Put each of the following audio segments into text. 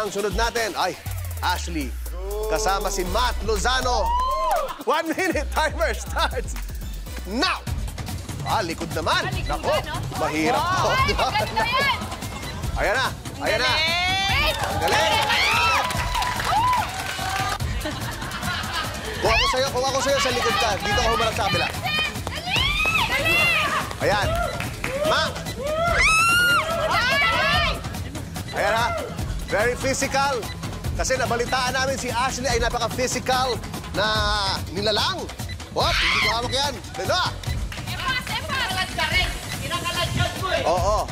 Ang sunod natin ay Ashley. Kasama si Matt Lozano. 1 minute timer starts now. Likod naman. Nako, mahirap to. Diba? Ayan na. Ayan na. Ang galing. Kung ako sa'yo sa likod ka, dito ako humarap sa kabila. Ayan. Ma! Ayan ha. Very physical. Kasi nabalitaan namin si Ashley ay napaka-physical na nilalang. Hindi ko hawak yan. Dito. Oo.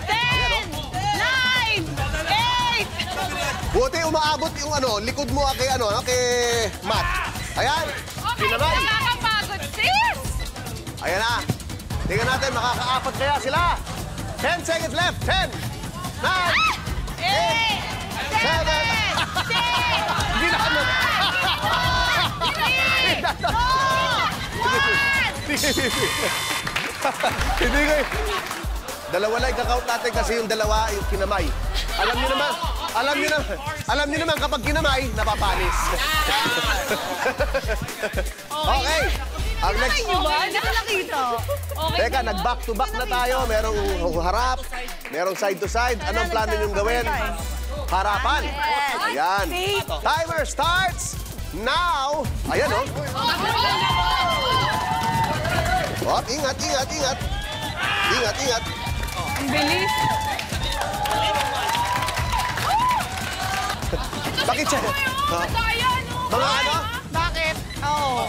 10, 9, 8. Buti umaabot yung likod mo kay Matt. Ayan. Okay, nakakapagod, sis. Ayan na. Tingnan natin, makakaapat kaya sila. 10 seconds left. 10, 9, 8, 7, 6, hindi na ano. 3, 2, 1. Hindi ko dalawa lang kakount natin kasi yung dalawa yung kinamay. Alam niyo naman kapag kinamay, napapanis. Okay. Ang next. Teka, nag-back to back na tayo. Merong harap, merong side to side. Anong plano niyong gawin? Harapan. Ayan. Timer starts now. Ayan, oh. Ingat. Ingat. Ang bilis. Bakit siya? Mga ano? Bakit? Oo.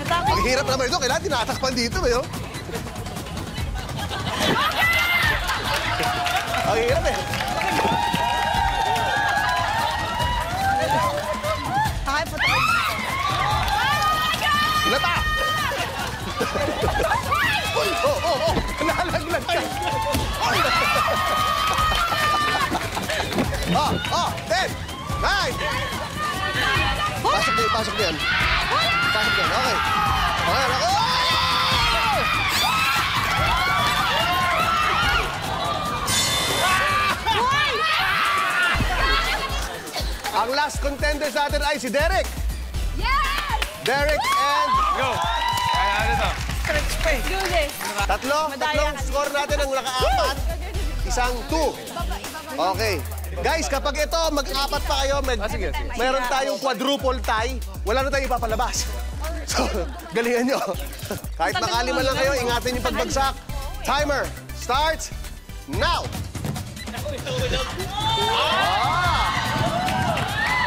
Ang hirap naman ito. Kailangan tinatakpan dito, ba yun? Ang hirap eh. Lata! Nalaglag ka! 10! 9! Pasok niyan. Okay. Ako! Ang last contender sa atin ay si Derek. Yes! Derek and... Go! Ano to? Tatlong score natin ang naka-apat. Isang 2. Okay. Guys, kapag ito, mag-apat pa kayo, meron tayong quadruple tie, wala na tayong ipapalabas. So, galingan nyo. Kahit nakalima lang kayo, ingatan yung pagbagsak. Timer starts now.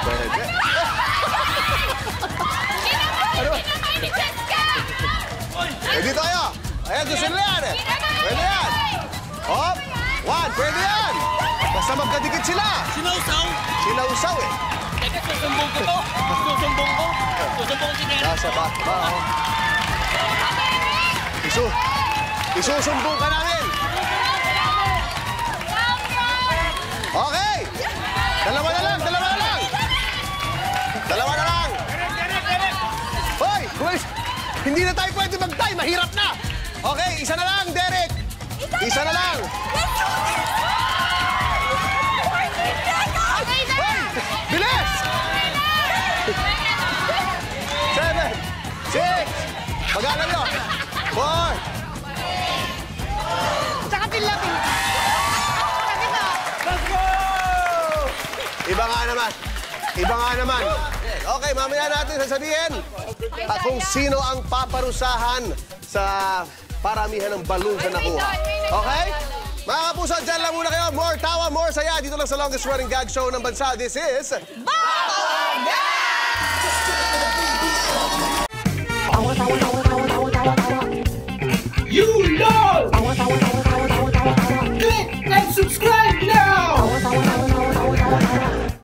Pwede. Dito kayo. Ayan, gusto nila yan eh. Pwede yan. Hop. 1, pwede yan. Basta magkadikit sila. Sinausaw eh. Teka, susumbong ko to. Susumbong ko si Derek. Nasa ba? Isusumbong ka namin. Okay. Dalawa na lang. Hoy, hindi na tayo pwede mag-tie. Mahirap na. Okay, isa na lang, Derek. Isa na lang. Bilis! 7, 6, magalan nyo. 4. Tsaka pilapin. Let's go! Iba nga naman. Okay, mamaya natin sasabihin kung sino ang paparusahan sa paramihan ng balloon na nakuha. Okay? Mga kapuso, dyan lang muna kayo. More tawa, more saya. Dito lang sa longest running gag show ng bansa. This is... You